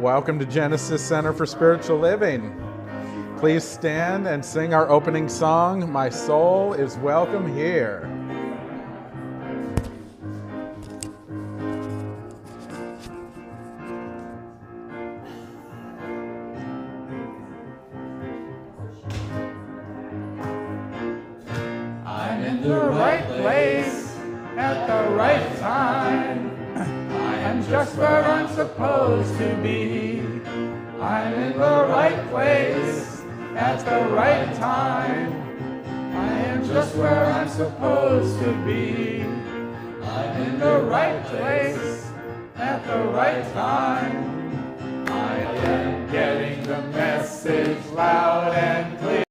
Welcome to Genesis Center for Spiritual Living. Please stand and sing our opening song, My Soul is Welcome Here. I'm in the right place at the right time. I am just where I'm supposed to be. I'm in the right place at the right time. I am just where I'm supposed to be. I'm in the right place at the right time. I am getting the message loud and clear.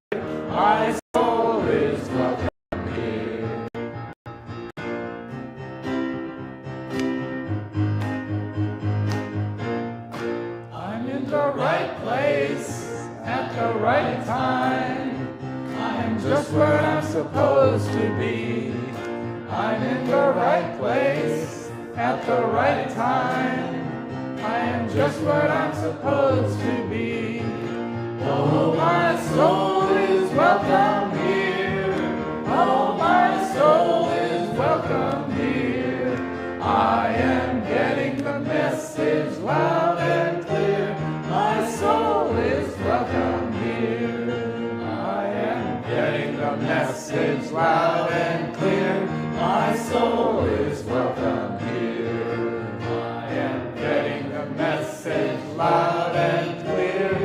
My soul is welcome here. I'm in the right place at the right time. I'm just where I'm supposed to be. I'm in the right place at the right time. I am just where I'm supposed to be. Oh, my soul is welcome here. Oh, my soul is welcome here. I am getting the message loud and clear. My soul is welcome here. I am getting the message loud and clear. My soul is welcome here. I am getting the message loud and clear.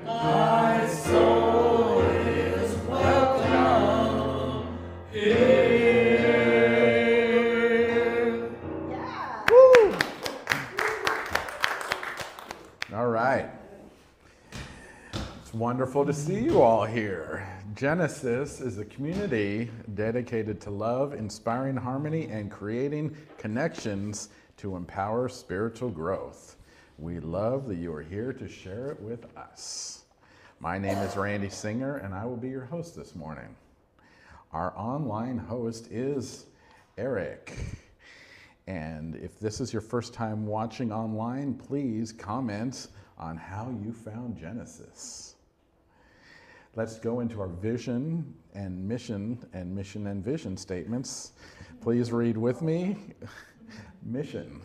My soul is welcome here. Woo! All right. It's wonderful to see you all here. Genesis is a community dedicated to love, inspiring harmony, and creating connections to empower spiritual growth. We love that you are here to share it with us. My name is Randy Singer, and I will be your host this morning. Our online host is Eric. And if this is your first time watching online, please comment on how you found Genesis. Let's go into our vision and mission and vision statements. Please read with me. Mission.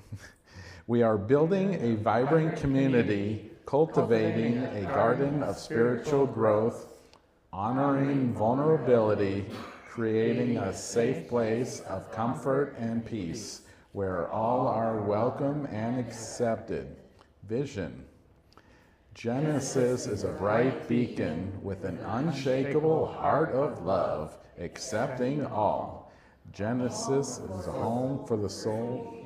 We are building a vibrant community, cultivating a garden of spiritual growth, honoring vulnerability, creating a safe place of comfort and peace, where all are welcome and accepted. Vision. Genesis is a bright beacon with an unshakable heart of love, accepting all. Genesis is a home for the soul.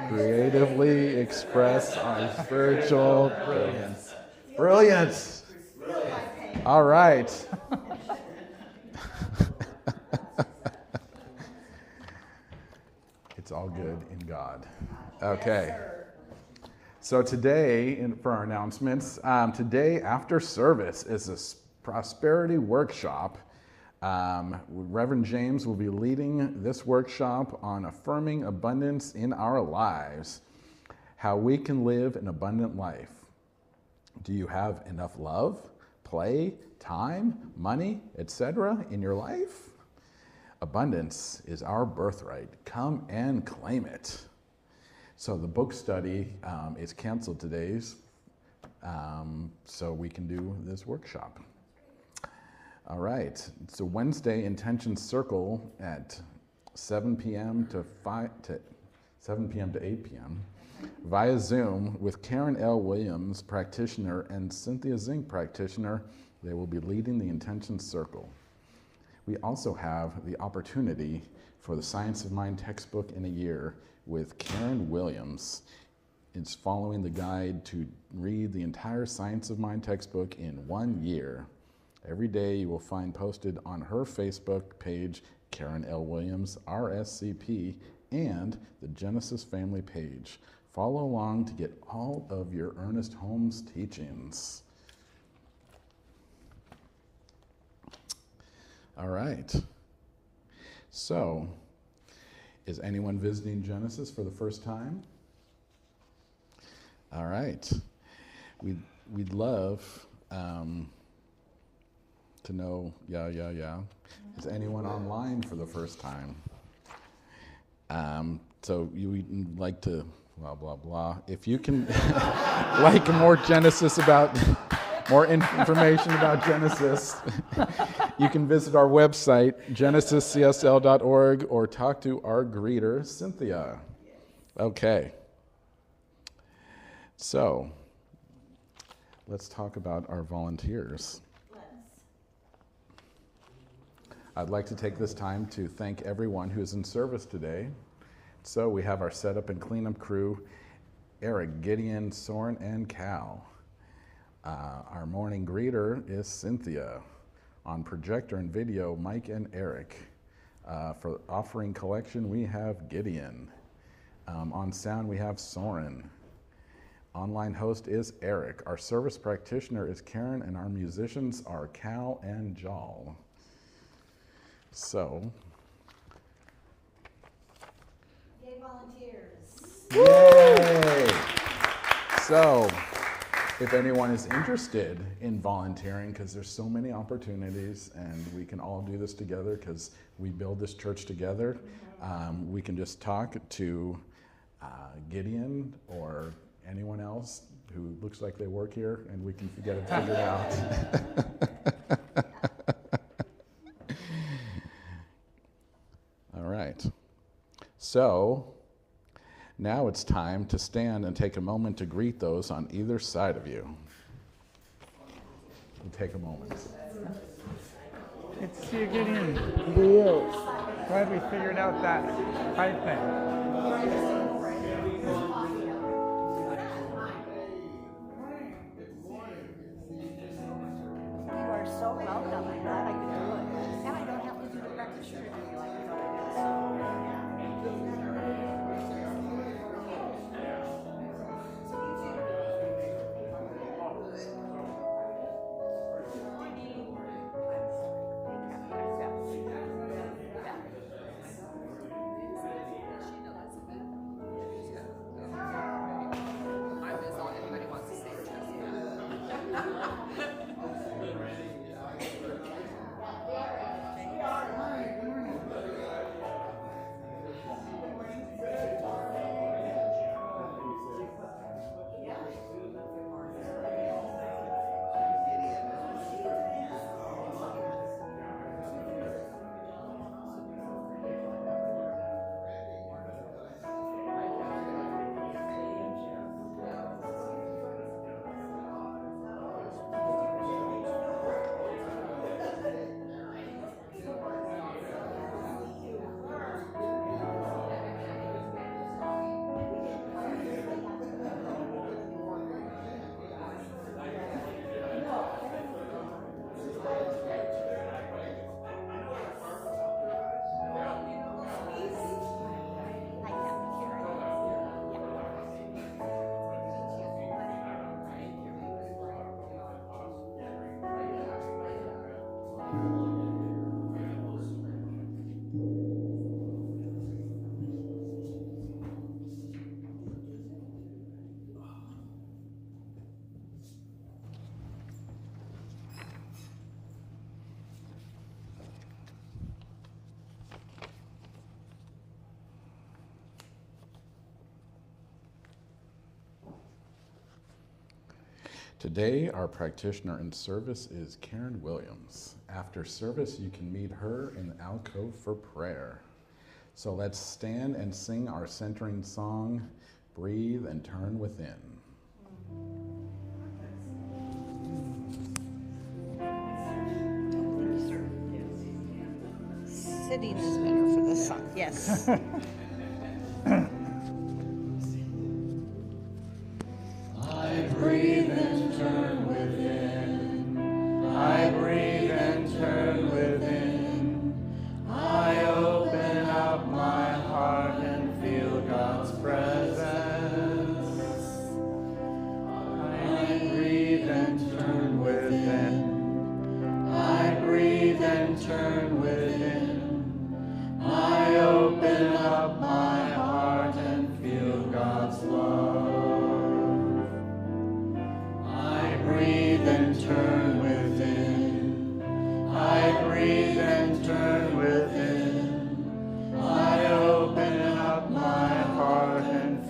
Creatively express our spiritual brilliance. Brilliance! All right. It's all good in God. Okay. So today, for our announcements, today after service is a prosperity workshop. Rev James will be leading this workshop on affirming abundance in our lives, how we can live an abundant life. Do you have enough love, play, time, money, etc. in your life? Abundance is our birthright. Come and claim it. So the book study is canceled today, so we can do this workshop. All right, it's a Wednesday intention circle at 7 p.m. to 7 p.m. to 8 p.m. via Zoom with Karen L. Williams, practitioner, and Cynthia Zink, practitioner. They will be leading the intention circle. We also have the opportunity for the Science of Mind textbook in a year with Karen Williams. It's following the guide to read the entire Science of Mind textbook in 1 year. Every day you will find posted on her Facebook page, Karen L. Williams, RSCP, and the Genesis family page. Follow along to get all of your Ernest Holmes teachings. All right. So, is anyone visiting Genesis for the first time? All right. We'd love to know, yeah. Is anyone online for the first time? So you would like to, blah, blah, blah. If you can like more more information about Genesis, you can visit our website, genesiscsl.org, or talk to our greeter, Cynthia. Okay. So, let's talk about our volunteers. I'd like to take this time to thank everyone who is in service today. So we have our setup and cleanup crew, Eric, Gideon, Soren, and Cal. Our morning greeter is Cynthia. On projector and video, Mike and Eric. For offering collection, we have Gideon. On sound, we have Soren. Online host is Eric. Our service practitioner is Karen, and our musicians are Cal and Jal. So. Yay, volunteers. Yay! So, if anyone is interested in volunteering, because there's so many opportunities and we can all do this together because we build this church together, we can just talk to Gideon or anyone else who looks like they work here, and we can get it figured out. All right. So now it's time to stand and take a moment to greet those on either side of you. We'll take a moment. Good to see you, Gideon. Glad we figured out that pipe thing. You are so welcome. I'm glad I could do it. And I don't have to do the practitioner interview like I thought I did. Today, our practitioner in service is Karen Williams. After service, you can meet her in the alcove for prayer. So let's stand and sing our centering song, Breathe and Turn Within. Sitting is better for the song. Yes. I breathe and turn within. I breathe and turn within. I open up my heart and feel God's presence. I breathe and turn within. I breathe and turn within. I open up my heart and feel God's love.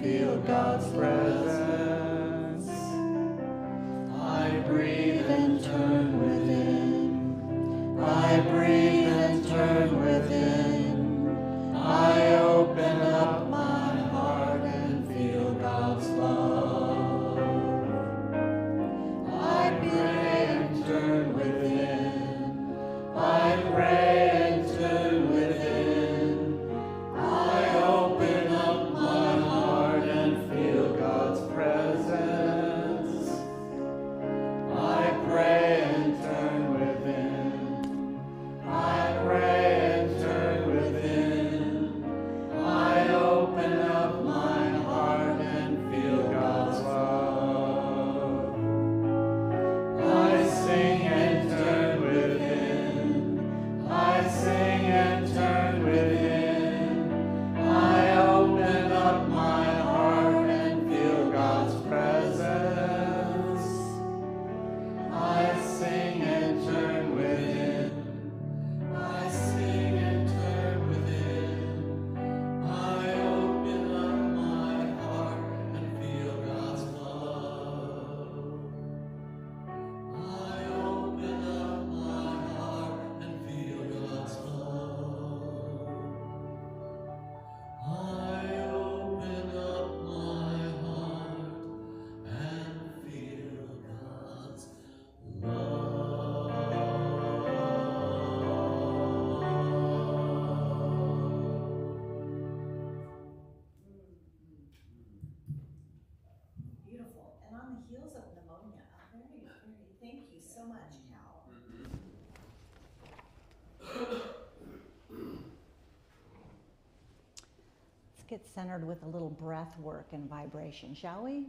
feel God's presence. I breathe and turn within. I breathe and turn within. I open up my heart and feel God's love. I pray and turn within. I pray and turn within. I open up my heart and feel God's presence. I pray and turn within. I pray and turn within. I open up my heart and feel God's love. I sing and turn within. I sing and turn within. I open up my heart and feel God's presence. I sing and turn within. I sing and turn within. I open up my heart and feel God's love. I open up my heart and feel God's love. I open up my heart and feel God's Beautiful. And on the heels of pneumonia, thank you so much, Cal. Let's get centered with a little breath work and vibration, shall we?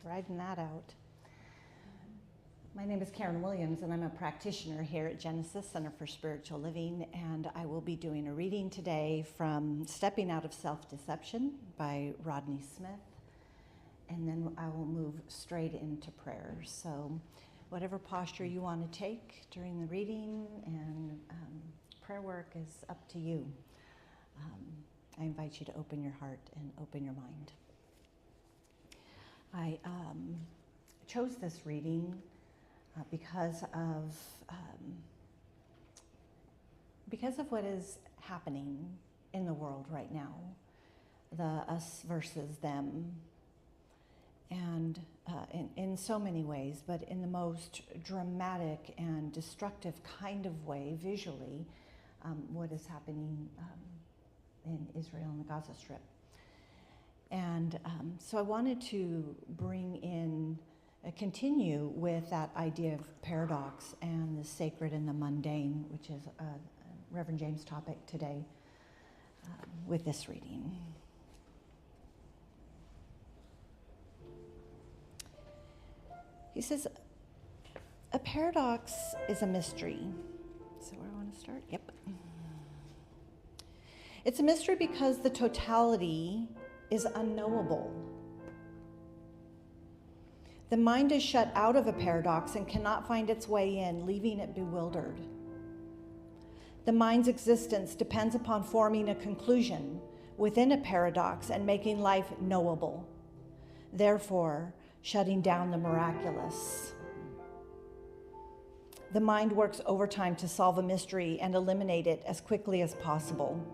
Riding that out. My name is Karen Williams, and I'm a practitioner here at Genesis Center for Spiritual Living, and I will be doing a reading today from Stepping Out of Self-Deception by Rodney Smith, and then I will move straight into prayer. So whatever posture you want to take during the reading and prayer work is up to you. I invite you to open your heart and open your mind. I chose this reading because of what is happening in the world right now, the us versus them, and in so many ways, but in the most dramatic and destructive kind of way, visually, what is happening in Israel and the Gaza Strip. And so I wanted to bring in, continue with that idea of paradox and the sacred and the mundane, which is Rev James' topic today with this reading. He says, a paradox is a mystery. So where I want to start? Yep. It's a mystery because the totality is unknowable. The mind is shut out of a paradox and cannot find its way in, leaving it bewildered. The mind's existence depends upon forming a conclusion within a paradox and making life knowable, therefore shutting down the miraculous. The mind works overtime to solve a mystery and eliminate it as quickly as possible.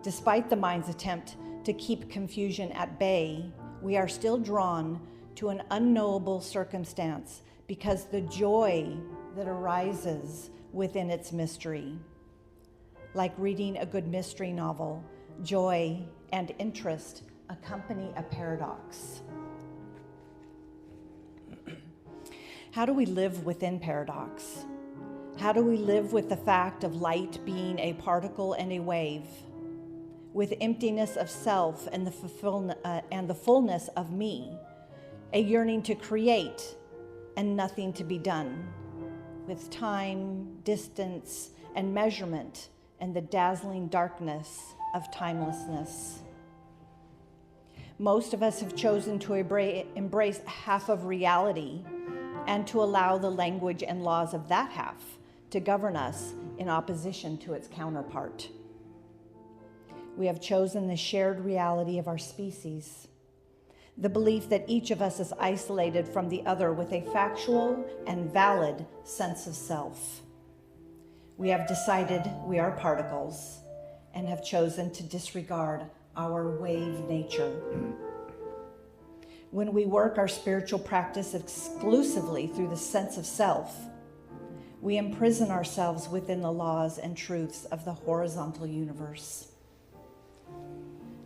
Despite the mind's attempt to keep confusion at bay, we are still drawn to an unknowable circumstance because the joy that arises within its mystery. Like reading a good mystery novel, joy and interest accompany a paradox. How do we live within paradox? How do we live with the fact of light being a particle and a wave, with emptiness of self and the fullness of me, a yearning to create and nothing to be done, with time, distance, and measurement, and the dazzling darkness of timelessness? Most of us have chosen to embrace half of reality and to allow the language and laws of that half to govern us in opposition to its counterpart. We have chosen the shared reality of our species, the belief that each of us is isolated from the other with a factual and valid sense of self. We have decided we are particles and have chosen to disregard our wave nature. When we work our spiritual practice exclusively through the sense of self, we imprison ourselves within the laws and truths of the horizontal universe.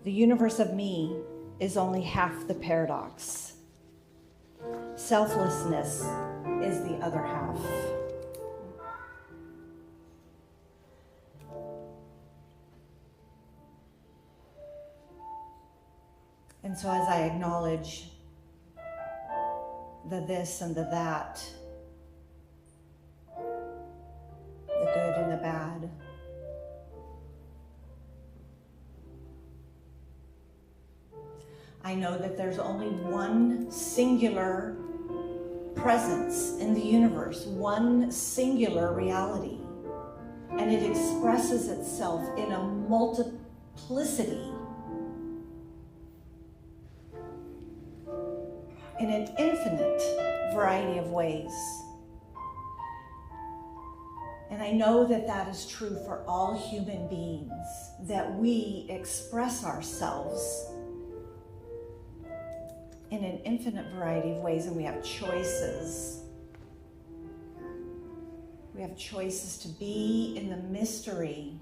The universe of me is only half the paradox. Selflessness is the other half. And so as I acknowledge the this and the that, the good and the bad, I know that there's only one singular presence in the universe, one singular reality, and it expresses itself in a multiplicity, in an infinite variety of ways. And I know that that is true for all human beings, that we express ourselves in an infinite variety of ways, and we have choices. We have choices to be in the mystery,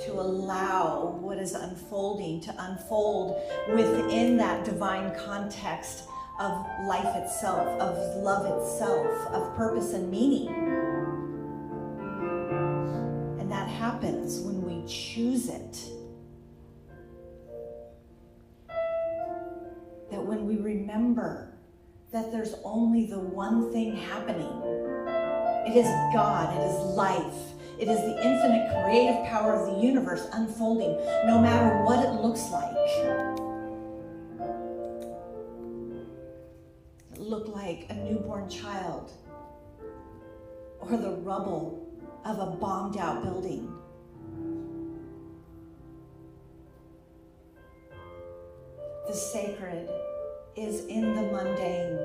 to allow what is unfolding to unfold within that divine context of life itself, of love itself, of purpose and meaning. And that happens when we choose it. That when we remember that there's only the one thing happening, it is God, it is life, it is the infinite creative power of the universe unfolding, no matter what it looks like. It look like a newborn child or the rubble of a bombed out building. The sacred is in the mundane.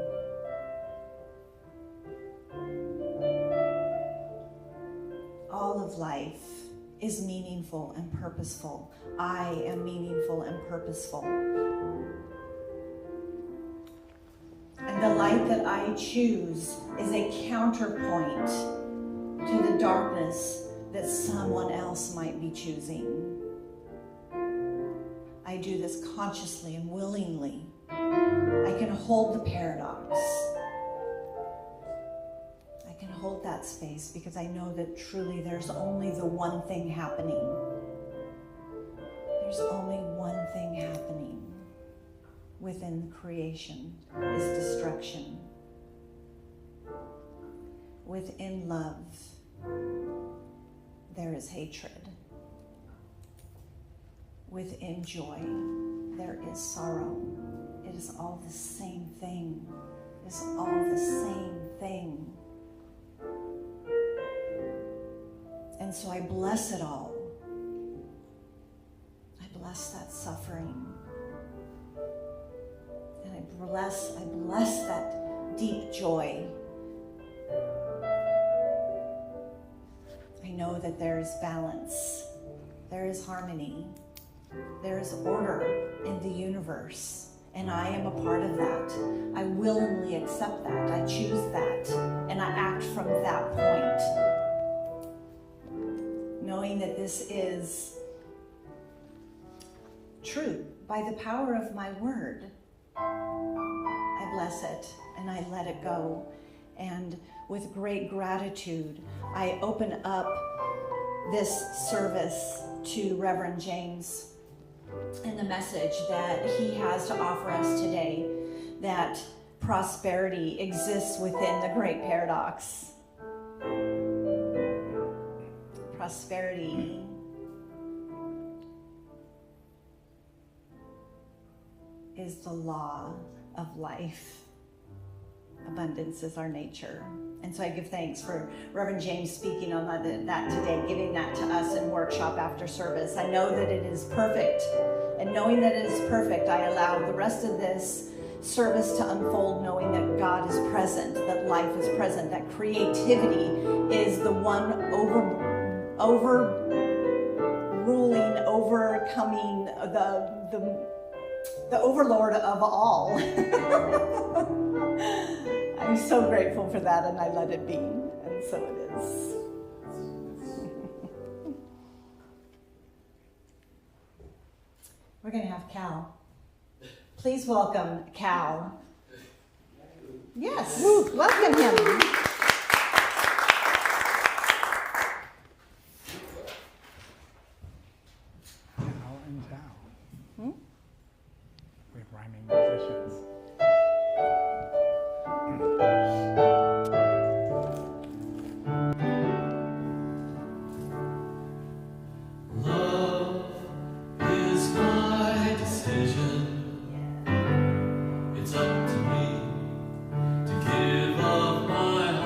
All of life is meaningful and purposeful. I am meaningful and purposeful. And the light that I choose is a counterpoint to the darkness that someone else might be choosing. I do this consciously and willingly. I can hold the paradox. I can hold that space because I know that truly there's only the one thing happening. There's only one thing happening within creation is destruction. Within love, there is hatred. Within joy, there is sorrow. It is all the same thing. It is all the same thing. And so I bless it all. I bless that suffering. And I bless that deep joy. I know that there is balance. There is harmony. There is order in the universe, and I am a part of that. I willingly accept that. I choose that, and I act from that point, knowing that this is true. By the power of my word, I bless it and I let it go. And with great gratitude, I open up this service to Reverend James and the message that he has to offer us today, that prosperity exists within the great paradox. Prosperity is the law of life. Abundance is our nature. And so I give thanks for Reverend James speaking on that today, giving that to us in workshop after service. I know that it is perfect. And knowing that it is perfect, I allow the rest of this service to unfold, knowing that God is present, that life is present, that creativity is the one overruling, overcoming, the overlord of all. I'm so grateful for that, and I let it be, and so it is. We're going to have Cal. Please welcome Cal. Yes, welcome him. Cal and Chow. We have rhyming musicians. Love is my decision. It's up to me to give up my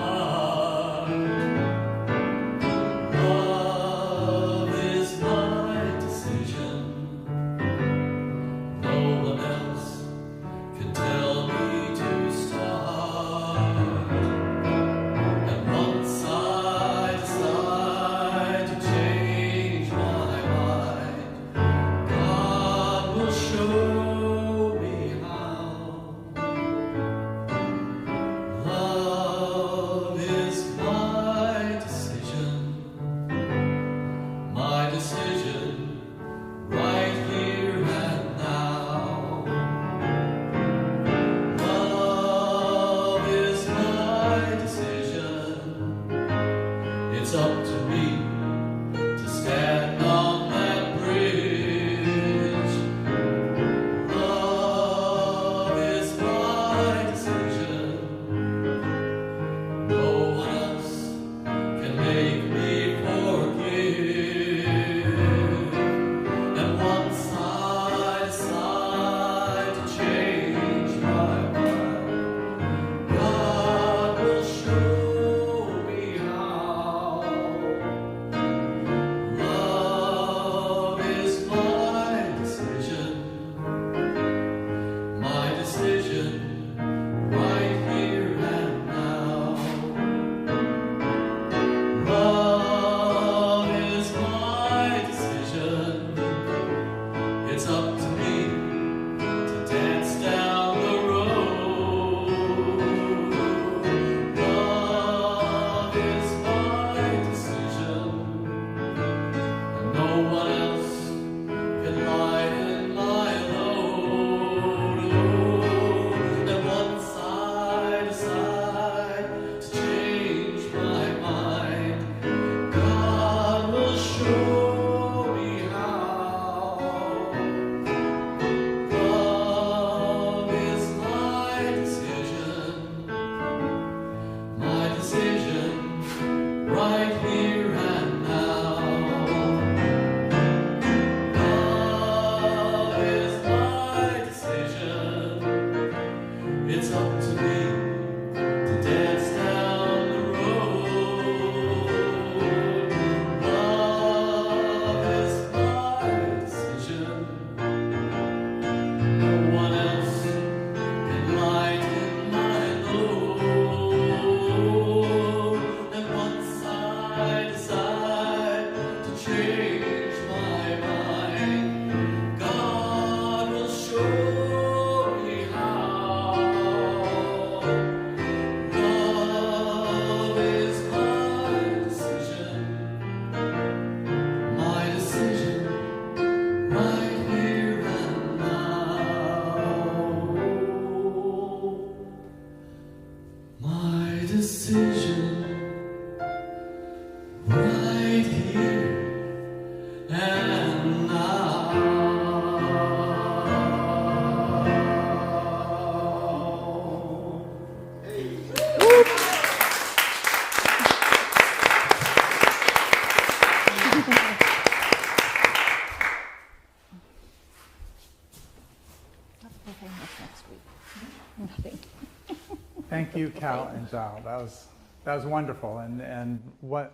Thank you, Cal and Val. That was wonderful, and what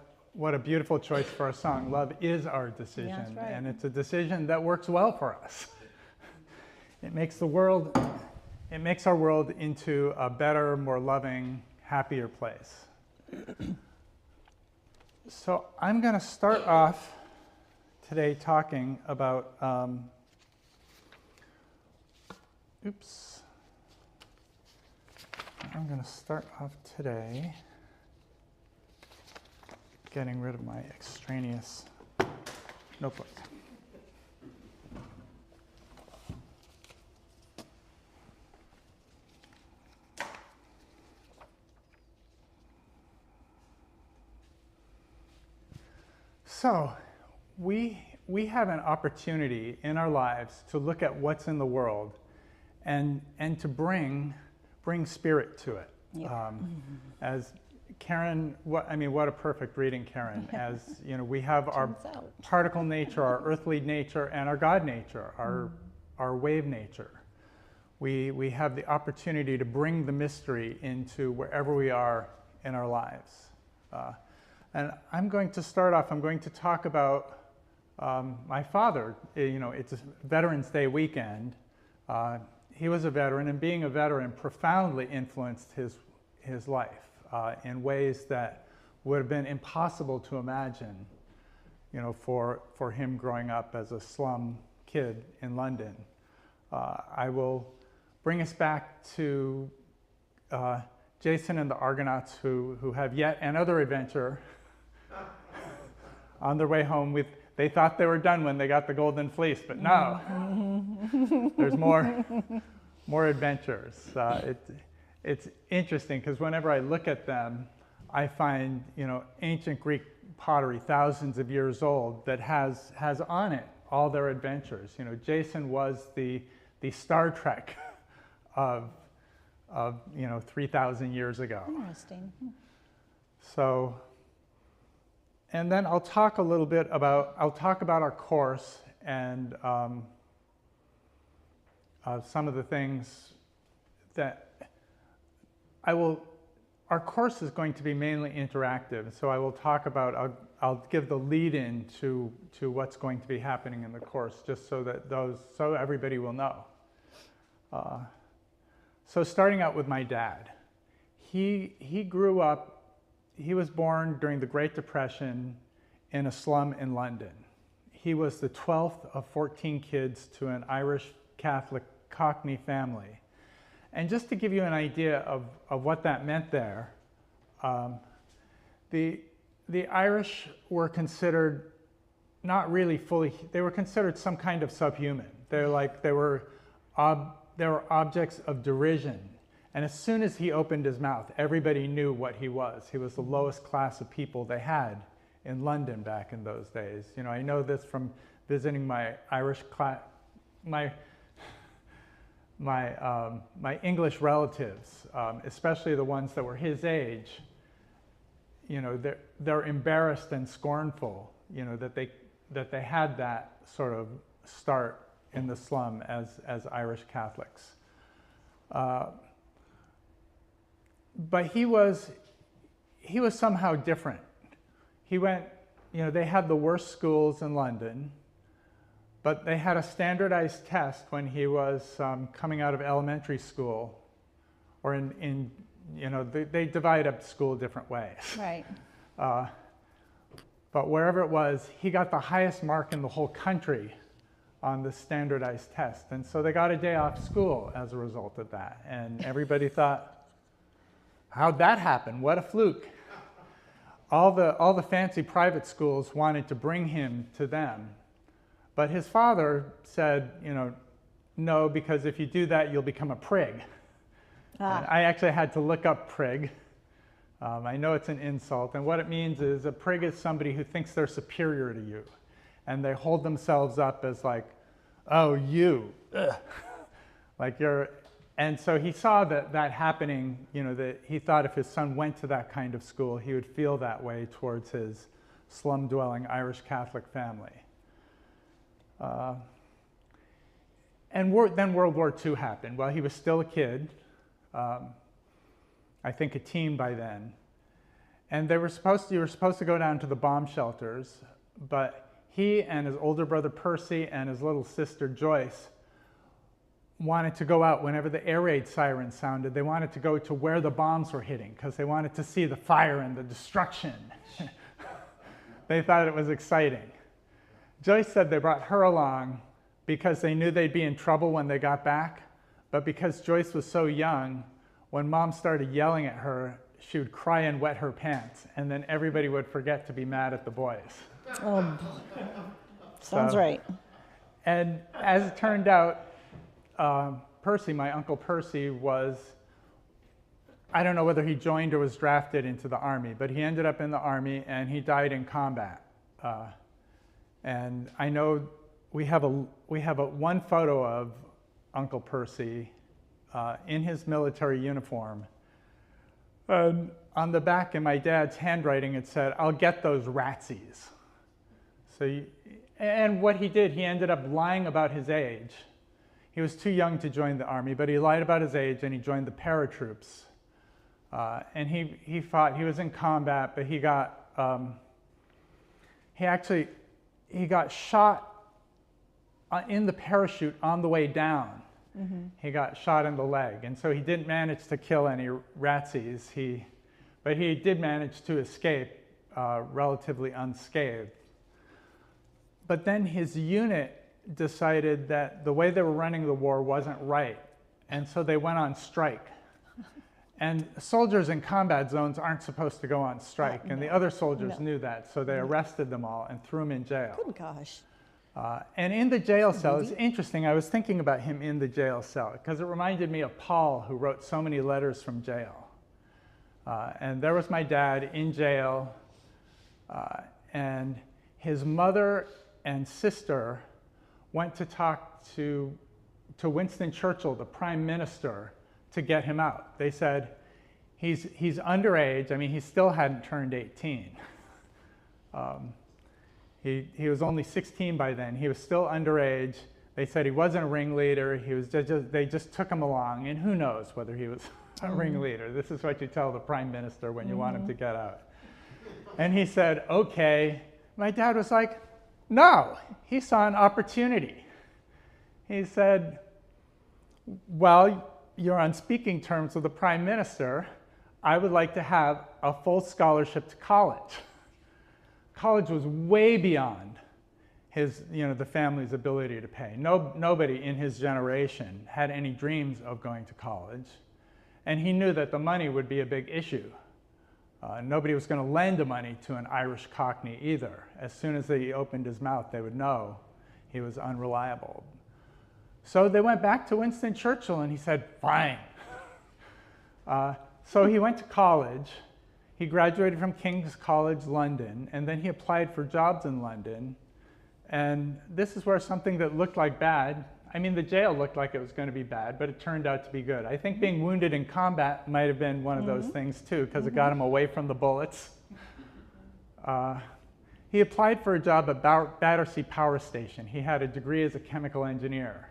a beautiful choice for a song. Love is our decision, That's right. and it's a decision that works well for us. It makes our world into a better, more loving, happier place. So I'm going to start off today talking about, I'm going to start off today getting rid of my extraneous notebook. So we have an opportunity in our lives to look at what's in the world and to bring spirit to it. Yeah. As Karen, what a perfect reading, Karen. As you know, we have our Turns out. particle nature, our earthly nature, and our God nature, our wave nature. We have the opportunity to bring the mystery into wherever we are in our lives. And I'm going to start off, I'm going to talk about my father. You know, it's a Veterans Day weekend. He was a veteran, and being a veteran profoundly influenced his life in ways that would have been impossible to imagine, you know, for him growing up as a slum kid in London. I will bring us back to Jason and the Argonauts who have yet another adventure on their way home. They thought they were done when they got the golden fleece, but no, there's more adventures. It's interesting because whenever I look at them, I find, you know, ancient Greek pottery, thousands of years old, that has on it all their adventures. You know, Jason was the Star Trek of 3,000 years ago. Interesting. So, and then I'll talk about our course and some of the things that our course is going to be mainly interactive. So I will talk about, I'll give the lead in to what's going to be happening in the course, just so everybody will know. So starting out with my dad, he grew up. He was born during the Great Depression in a slum in London. He was the 12th of 14 kids to an Irish Catholic Cockney family. And just to give you an idea of what that meant there, the Irish were considered not really fully, they were considered some kind of subhuman. They were objects of derision. And as soon as he opened his mouth, everybody knew what he was. He was the lowest class of people they had in London back in those days. You know, I know this from visiting my Irish class, my English relatives, especially the ones that were his age. You know, they're embarrassed and scornful, you know, that they had that sort of start in the slum as Irish Catholics. But he was somehow different. He went, you know, they had the worst schools in London, but they had a standardized test when he was coming out of elementary school, or in you know, they divide up school different ways. Right. But wherever it was, he got the highest mark in the whole country on the standardized test. And so they got a day off school as a result of that. And everybody thought, how'd that happen? What a fluke. All the fancy private schools wanted to bring him to them. But his father said, you know, no, because if you do that, you'll become a prig. And I actually had to look up prig. I know it's an insult. And what it means is a prig is somebody who thinks they're superior to you. And they hold themselves up as like, oh, you. Ugh. Like you're... And so he saw that happening, you know, that he thought if his son went to that kind of school, he would feel that way towards his slum-dwelling Irish Catholic family. And then World War II happened. While he was still a kid, I think a teen by then. And you were supposed to go down to the bomb shelters, but he and his older brother Percy and his little sister Joyce wanted to go out whenever the air raid siren sounded. They wanted to go to where the bombs were hitting because they wanted to see the fire and the destruction. They thought it was exciting. Joyce said they brought her along because they knew they'd be in trouble when they got back, but because Joyce was so young, when Mom started yelling at her, she would cry and wet her pants, and then everybody would forget to be mad at the boys. Oh, sounds right. And as it turned out, Percy, my Uncle Percy, I don't know whether he joined or was drafted into the Army, but he ended up in the Army and he died in combat. And I know we have one photo of Uncle Percy in his military uniform. And on the back in my dad's handwriting, it said, "I'll get those ratsies." And what he did, he ended up lying about his age. He was too young to join the Army, but he lied about his age and he joined the paratroops. And he fought. He was in combat, but he got shot in the parachute on the way down. Mm-hmm. He got shot in the leg, and so he didn't manage to kill any ratsies. But he did manage to escape relatively unscathed. But then his unit decided that the way they were running the war wasn't right, and so they went on strike. And soldiers in combat zones aren't supposed to go on strike, and the other soldiers knew that, so they arrested them all and threw them in jail. Good gosh. And in the jail cell, it's interesting, I was thinking about him in the jail cell, because it reminded me of Paul, who wrote so many letters from jail. And there was my dad in jail, and his mother and sister went to talk to Winston Churchill, the Prime Minister, to get him out. They said, he's underage. I mean, he still hadn't turned 18. He was only 16 by then. He was still underage. They said he wasn't a ringleader. They just took him along, and who knows whether he was a ringleader. This is what you tell the Prime Minister when you want him to get out. And he said, okay. My dad was like, no. He saw an opportunity. He said, well, you're on speaking terms with the Prime Minister. I would like to have a full scholarship to college. College was way beyond the family's ability to pay. Nobody in his generation had any dreams of going to college. And he knew that the money would be a big issue. Nobody was going to lend the money to an Irish Cockney either. As soon as he opened his mouth, they would know he was unreliable. So they went back to Winston Churchill and he said, fine. So he went to college. He graduated from King's College London, and then he applied for jobs in London. And this is where something that looked like bad, I mean, the jail looked like it was going to be bad, but it turned out to be good. I think being wounded in combat might have been one of those things too, because it got him away from the bullets. He applied for a job at Battersea Power Station. He had a degree as a chemical engineer.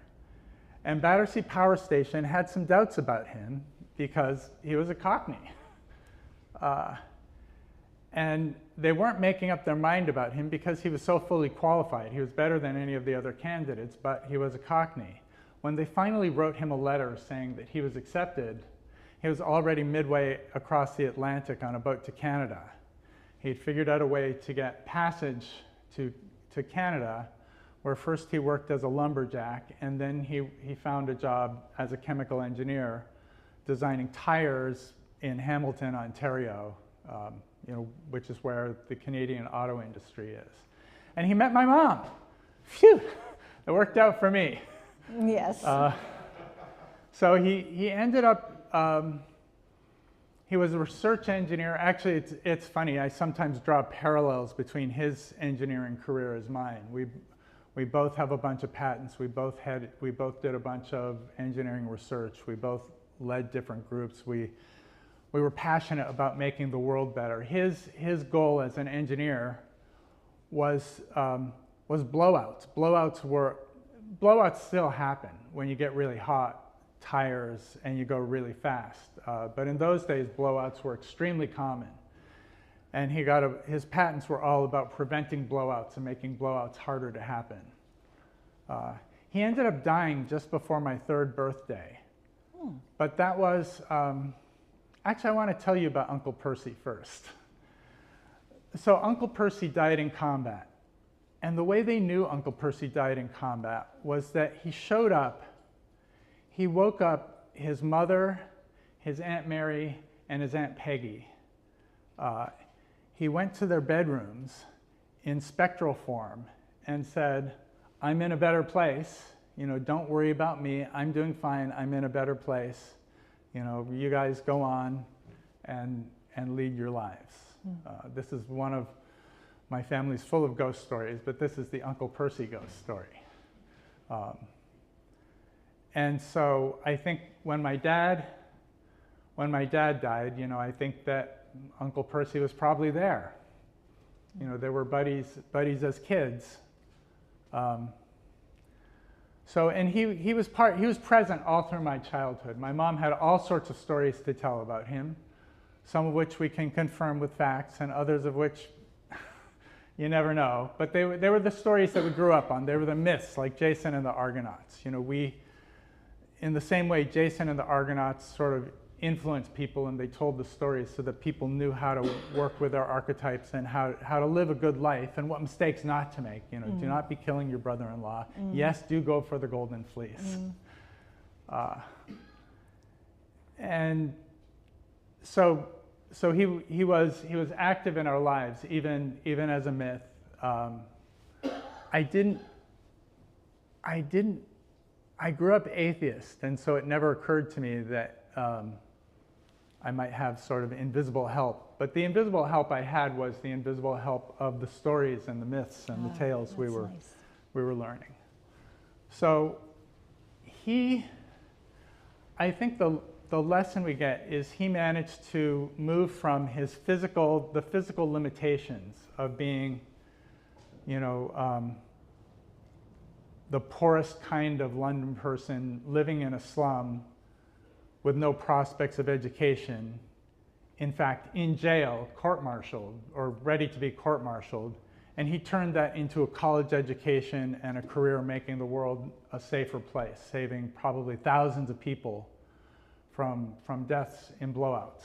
And Battersea Power Station had some doubts about him because he was a Cockney. And they weren't making up their mind about him because he was so fully qualified. He was better than any of the other candidates, but he was a Cockney. When they finally wrote him a letter saying that he was accepted, he was already midway across the Atlantic on a boat to Canada. He'd figured out a way to get passage to Canada, where first he worked as a lumberjack, and then he found a job as a chemical engineer designing tires in Hamilton, Ontario, which is where the Canadian auto industry is. And he met my mom. Phew, it worked out for me. Yes. So he ended up, he was a research engineer. Actually, it's funny, I sometimes draw parallels between his engineering career as mine. We both have a bunch of patents. We both did a bunch of engineering research. We both led different groups. We were passionate about making the world better. His goal as an engineer was blowouts. Blowouts still happen when you get really hot tires and you go really fast. But in those days, blowouts were extremely common. And his patents were all about preventing blowouts and making blowouts harder to happen. He ended up dying just before my 3rd birthday. But that was, actually I want to tell you about Uncle Percy first. So Uncle Percy died in combat. And the way they knew Uncle Percy died in combat was that he showed up, he woke up his mother, his Aunt Mary, and his Aunt Peggy. He went to their bedrooms in spectral form and said, I'm in a better place. You know, don't worry about me. I'm doing fine. I'm in a better place. You know, you guys go on and lead your lives. This is one of my family's full of ghost stories, but this is the Uncle Percy ghost story. And so I think when my dad died, you know, I think that Uncle Percy was probably there. You know, they were buddies as kids. So, and he was present all through my childhood. My mom had all sorts of stories to tell about him, some of which we can confirm with facts, and others of which you never know. But they were the stories that we grew up on. They were the myths, like Jason and the Argonauts. You know, in the same way, Jason and the Argonauts sort of influenced people, and they told the stories so that people knew how to work with their archetypes and how to live a good life and what mistakes not to make. You know, do not be killing your brother-in-law. Yes, do go for the golden fleece. And so he was active in our lives, even as a myth. I grew up atheist, and so it never occurred to me that I might have sort of invisible help. But the invisible help I had was the invisible help of the stories and the myths and the tales we were learning. So I think the lesson we get is he managed to move from the physical limitations of being, you know, the poorest kind of London person living in a slum with no prospects of education, in fact, in jail, court-martialed, or ready to be court-martialed, and he turned that into a college education and a career making the world a safer place, saving probably thousands of people from deaths in blowouts.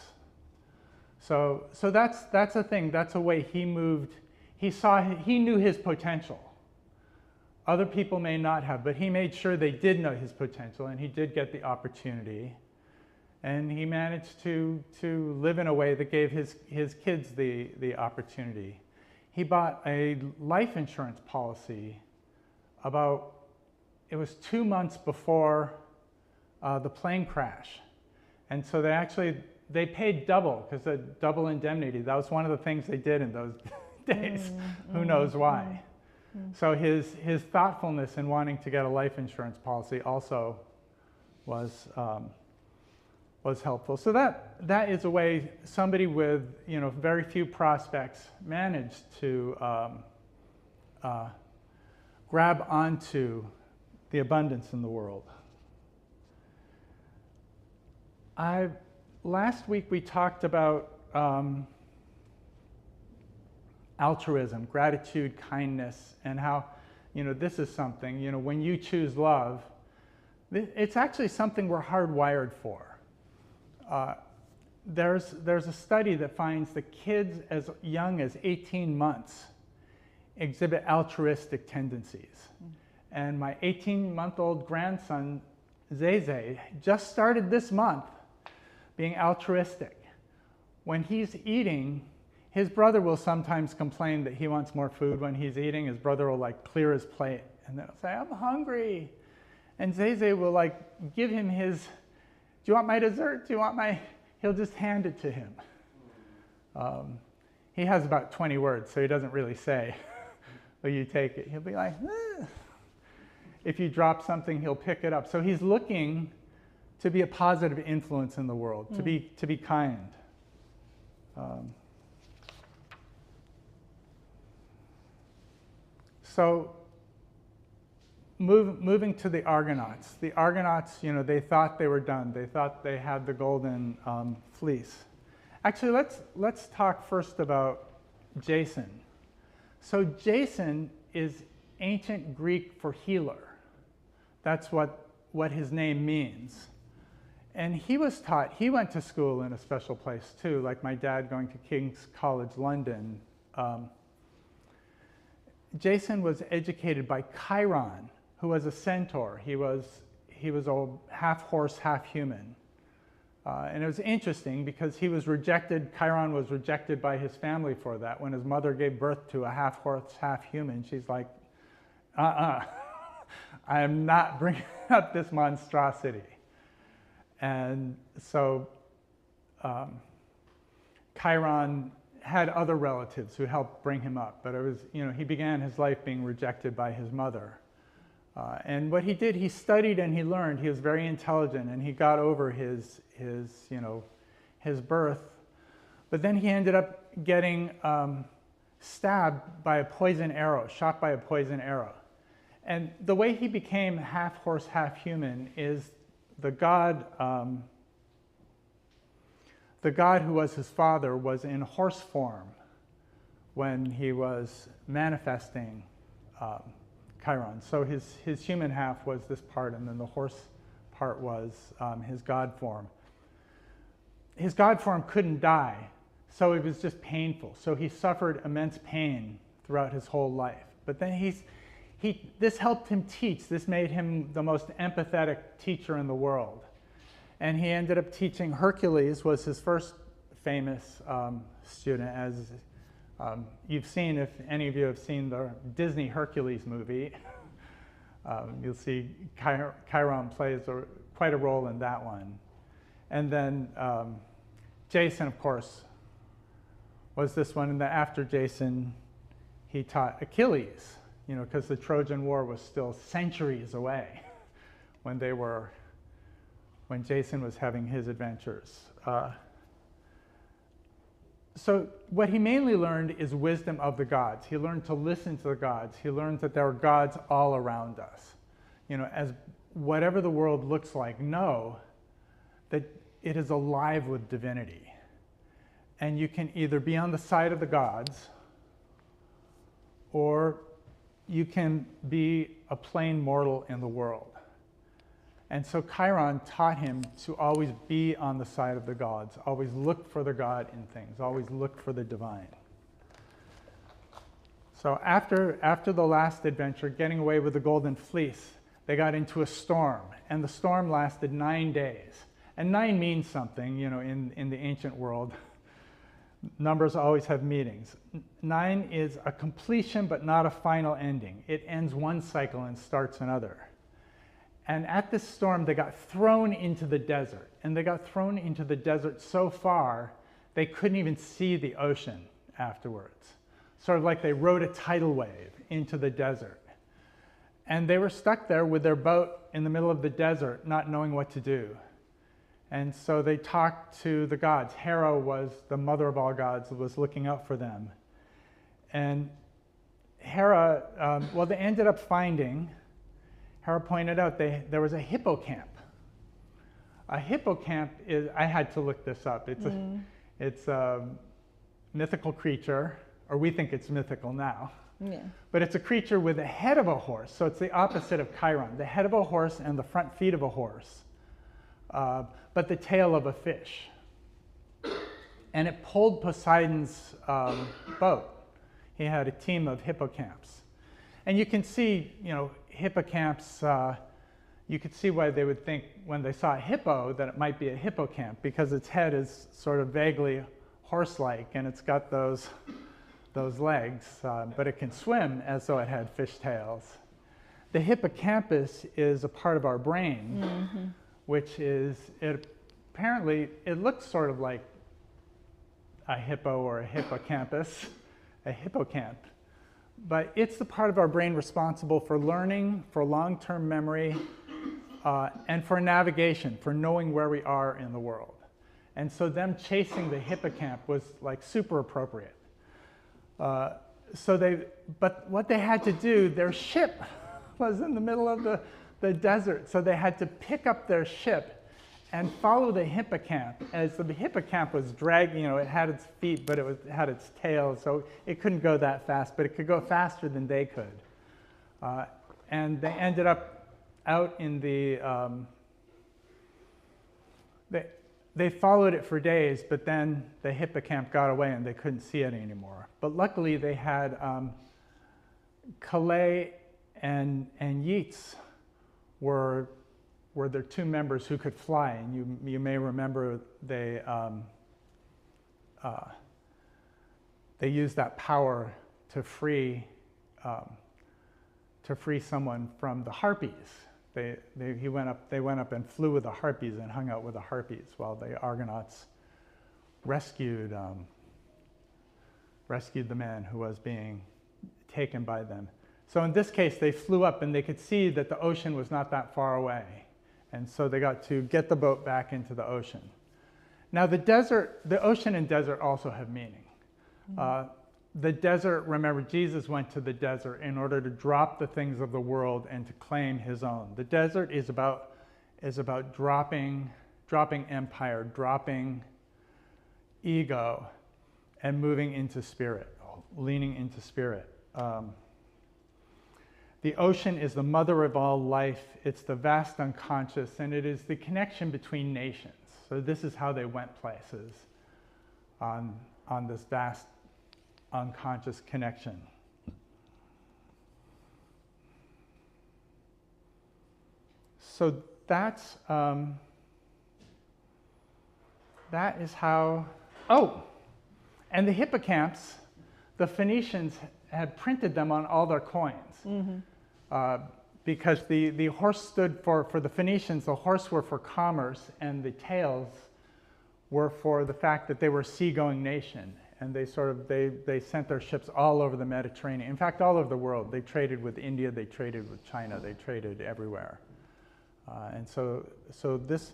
So that's a thing. That's a way he moved. He knew his potential. Other people may not have, but he made sure they did know his potential, and he did get the opportunity. And he managed to live in a way that gave his kids the opportunity. He bought a life insurance policy it was 2 months before the plane crash. And so they paid double, because the double indemnity, that was one of the things they did in those days. Who knows why? So his thoughtfulness in wanting to get a life insurance policy also was helpful. So that is a way somebody with, you know, very few prospects managed to grab onto the abundance in the world. Last week we talked about altruism, gratitude, kindness, and how, you know, this is something, you know, when you choose love, it's actually something we're hardwired for. There's a study that finds that kids as young as 18 months exhibit altruistic tendencies. And my 18-month-old grandson, Zeze, just started this month being altruistic. When he's eating, his brother will sometimes complain that he wants more food when he's eating. His brother will like clear his plate and then he'll say, I'm hungry. And Zeze will like give him his, do you want my dessert? He'll just hand it to him. He has about 20 words, so he doesn't really say, will you take it? He'll be like, eh. If you drop something, he'll pick it up. So he's looking to be a positive influence in the world, to be kind. So moving to the Argonauts. The Argonauts, they thought they were done. They thought they had the golden fleece. Actually, let's talk first about Jason. So Jason is ancient Greek for healer. That's what his name means. And he was taught, he went to school in a special place too, like my dad going to King's College London. Jason was educated by Chiron, who was a centaur. He was a half horse, half human. And it was interesting because he was rejected, Chiron was rejected by his family for that. When his mother gave birth to a half horse, half human, she's like, I am not bringing up this monstrosity. And so Chiron had other relatives who helped bring him up, but it was, he began his life being rejected by his mother. And what he did, he studied and he learned. He was very intelligent, and he got over his birth. But then he ended up getting stabbed by a poison arrow, shot by a poison arrow. And the way he became half horse, half human is the god who was his father was in horse form when he was manifesting Chiron. So his human half was this part, and then the horse part was his god form. His god form couldn't die, so it was just painful. So he suffered immense pain throughout his whole life. But then this helped him teach. This made him the most empathetic teacher in the world. And he ended up teaching Hercules, was his first famous student, as you've seen, if any of you have seen the Disney Hercules movie, you'll see Chiron plays quite a role in that one. And then Jason, of course, was this one. And then after Jason, he taught Achilles, because the Trojan War was still centuries away when Jason was having his adventures. So what he mainly learned is wisdom of the gods. He learned to listen to the gods. He learned that there are gods all around us. As whatever the world looks like, know that it is alive with divinity. And you can either be on the side of the gods, or you can be a plain mortal in the world. And so Chiron taught him to always be on the side of the gods, always look for the God in things, always look for the divine. So after the last adventure, getting away with the golden fleece, they got into a storm, and the storm lasted 9 days. And 9 means something, in the ancient world. Numbers always have meanings. 9 is a completion, but not a final ending. It ends one cycle and starts another. And at this storm, they got thrown into the desert. And they got thrown into the desert so far, they couldn't even see the ocean afterwards. Sort of like they rode a tidal wave into the desert. And they were stuck there with their boat in the middle of the desert, not knowing what to do. And so they talked to the gods. Hera was the mother of all gods, was looking out for them. And Hera, they ended up finding, Hera pointed out there was a hippocamp. A hippocamp is, I had to look this up. It's a mythical creature, or we think it's mythical now. Yeah. But it's a creature with the head of a horse. So it's the opposite of Chiron. The head of a horse and the front feet of a horse. But the tail of a fish. And it pulled Poseidon's boat. He had a team of hippocamps. And you can see, hippocamps, you could see why they would think when they saw a hippo that it might be a hippocamp, because its head is sort of vaguely horse-like, and it's got those legs, but it can swim as though it had fish tails. The hippocampus is a part of our brain, which is, apparently, it looks sort of like a hippo or a hippocampus, a hippocamp. But it's the part of our brain responsible for learning, for long-term memory, and for navigation, for knowing where we are in the world. And so them chasing the hippocamp was like super appropriate. But what they had to do, their ship was in the middle of the desert, so they had to pick up their ship and follow the hippocamp. As the hippocamp was dragging, it had its feet, but it had its tail, so it couldn't go that fast, but it could go faster than they could. And they ended up out in the, they followed it for days, but then the hippocamp got away and they couldn't see it anymore. But luckily they had Calais and Yeats were their two members who could fly, and you may remember they used that power to free someone from the harpies. They went up and flew with the harpies and hung out with the harpies while the Argonauts rescued the man who was being taken by them. So in this case, they flew up and they could see that the ocean was not that far away. And so they got to get the boat back into the ocean. Now the ocean and desert also have meaning. The desert, remember, Jesus went to the desert in order to drop the things of the world and to claim his own. The desert is about dropping empire, dropping ego, and moving into spirit, leaning into spirit. The ocean is the mother of all life. It's the vast unconscious, and it is the connection between nations. So this is how they went places on this vast unconscious connection. So that is how, and the hippocamps, the Phoenicians had printed them on all their coins. Because the horse stood for the Phoenicians, the horse were for commerce, and the tails were for the fact that they were a seagoing nation. And they sent their ships all over the Mediterranean. In fact, all over the world. They traded with India, they traded with China, they traded everywhere. And so this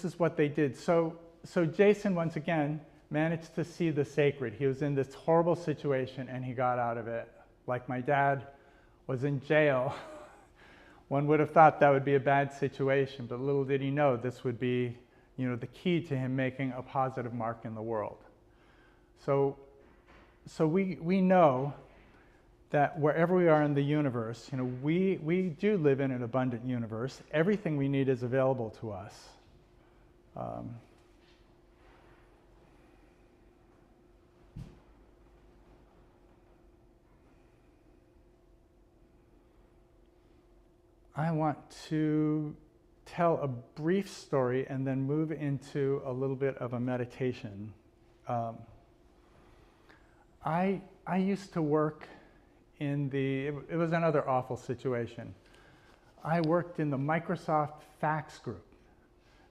is what they did. So Jason, once again, managed to see the sacred. He was in this horrible situation and he got out of it. Like my dad was in jail. One would have thought that would be a bad situation, but little did he know this would be, the key to him making a positive mark in the world. So we know that wherever we are in the universe, we do live in an abundant universe. Everything we need is available to us. I want to tell a brief story and then move into a little bit of a meditation. I used to work in it was another awful situation. I worked in the Microsoft fax group.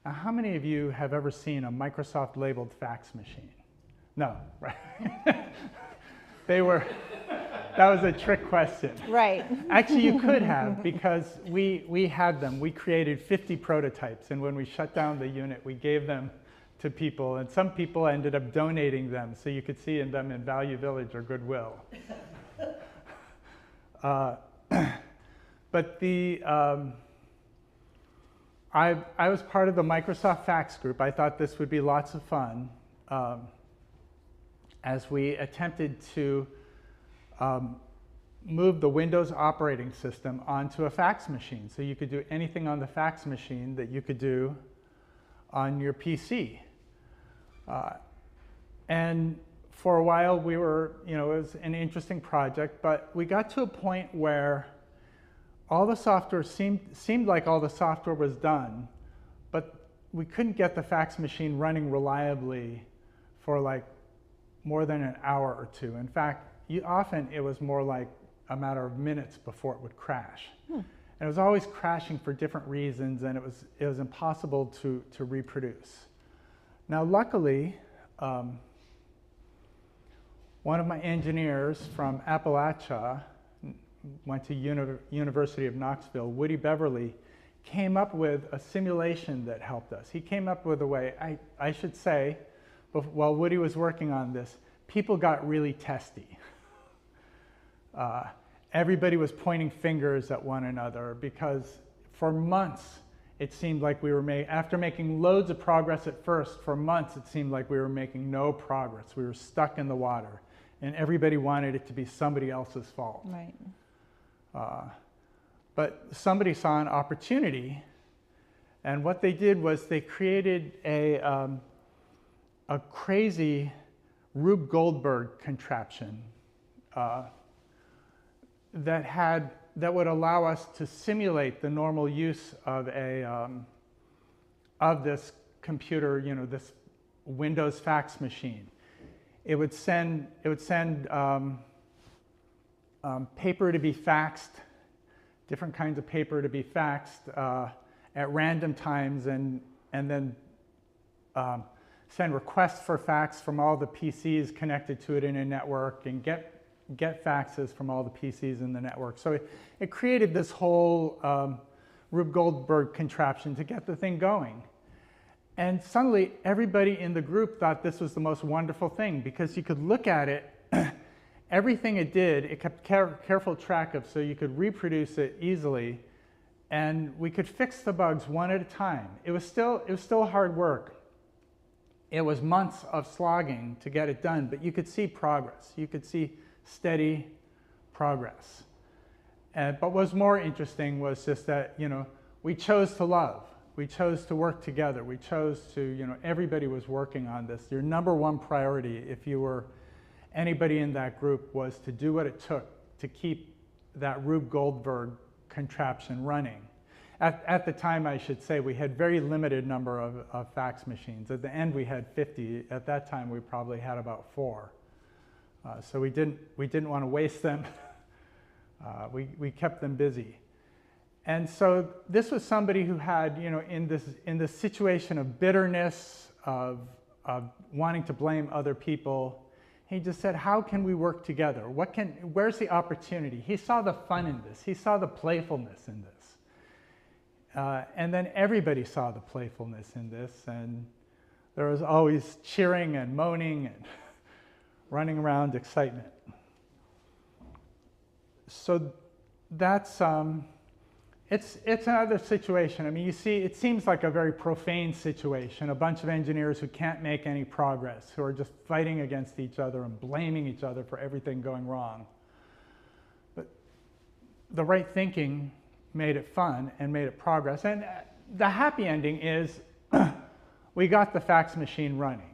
Now, how many of you have ever seen a Microsoft labeled fax machine? No, right? That was a trick question. Right. Actually, you could have, because we had them. We created 50 prototypes, and when we shut down the unit, we gave them to people, and some people ended up donating them, so you could see them in Value Village or Goodwill. But I was part of the Microsoft fax group. I thought this would be lots of fun as we attempted to move the Windows operating system onto a fax machine. So you could do anything on the fax machine that you could do on your PC. And for a while we were, it was an interesting project, but we got to a point where all the software seemed like all the software was done, but we couldn't get the fax machine running reliably for like more than an hour or two. In fact, often it was more like a matter of minutes before it would crash. And it was always crashing for different reasons, and it was impossible to reproduce. Now, luckily, one of my engineers from Appalachia, went to University of Knoxville, Woody Beverly, came up with a simulation that helped us. He came up with a way, I should say, while Woody was working on this, people got really testy. everybody was pointing fingers at one another because for months it seemed like we were after making loads of progress at first, for months it seemed like we were making no progress. We were stuck in the water, and everybody wanted it to be somebody else's fault. Right. But somebody saw an opportunity, and what they did was they created a crazy Rube Goldberg contraption that would allow us to simulate the normal use of this computer, this Windows fax machine. It would send paper to be faxed, different kinds of paper to be faxed at random times, and then send requests for fax from all the PCs connected to it in a network, and get faxes from all the PCs in the network. So it created this whole Rube Goldberg contraption to get the thing going. And suddenly everybody in the group thought this was the most wonderful thing, because you could look at it, everything it did, it kept careful track of, so you could reproduce it easily, and we could fix the bugs one at a time. It was still hard work. It was months of slogging to get it done, but you could see progress. You could see steady progress. But what was more interesting was just that, we chose to love. We chose to work together. We chose to, everybody was working on this. Your number one priority, if you were anybody in that group, was to do what it took to keep that Rube Goldberg contraption running. At the time, I should say, we had very limited number of fax machines. At the end, we had 50. At that time, we probably had about 4. So we didn't want to waste them. We kept them busy. And so this was somebody who had, in this situation of bitterness, of wanting to blame other people, he just said, how can we work together? Where's the opportunity? He saw the fun in this. He saw the playfulness in this. And then everybody saw the playfulness in this, and there was always cheering and moaning and running around excitement. So that's, it's another situation. I mean, you see, it seems like a very profane situation, a bunch of engineers who can't make any progress, who are just fighting against each other and blaming each other for everything going wrong. But the right thinking made it fun and made it progress. And the happy ending is we got the fax machine running.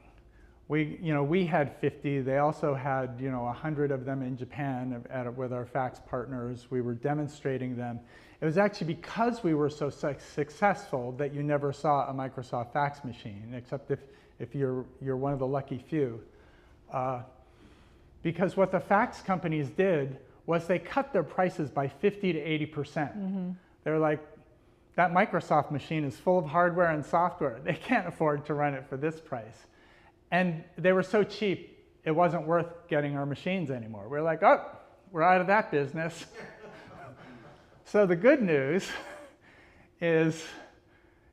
We had 50. They also had 100 of them in Japan with our fax partners. We were demonstrating them. It was actually because we were so successful that you never saw a Microsoft fax machine, except if you're one of the lucky few. Because what the fax companies did was they cut their prices by 50 to 80%. Mm-hmm. They're like, that Microsoft machine is full of hardware and software. They can't afford to run it for this price. And they were so cheap, it wasn't worth getting our machines anymore. We're like, oh, we're out of that business. So the good news is,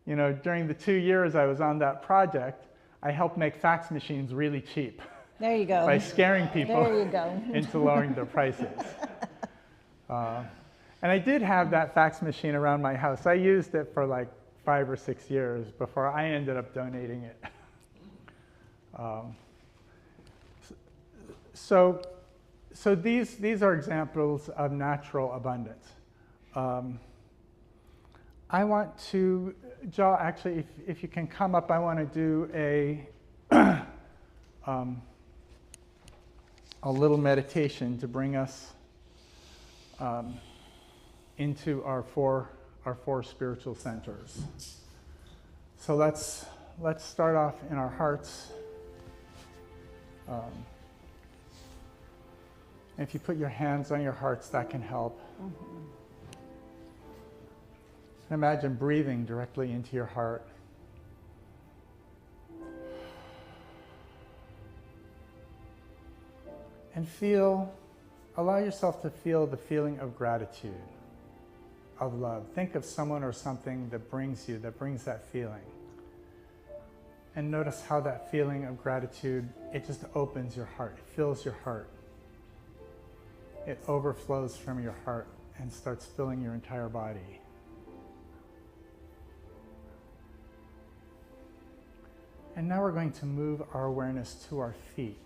during the 2 years I was on that project, I helped make fax machines really cheap. There you go. By scaring people there you go. into lowering their prices. And I did have that fax machine around my house. I used it for like 5 or 6 years before I ended up donating it. So these are examples of natural abundance. I want to, Joel, actually, if you can come up, I want to do a little meditation to bring us into our four spiritual centers. So let's start off in our hearts. If you put your hands on your hearts, that can help. Mm-hmm. Imagine breathing directly into your heart. And allow yourself to feel the feeling of gratitude, of love. Think of someone or something that brings that feeling. And notice how that feeling of gratitude, it just opens your heart, it fills your heart. it overflows from your heart and starts filling your entire body. And now we're going to move our awareness to our feet.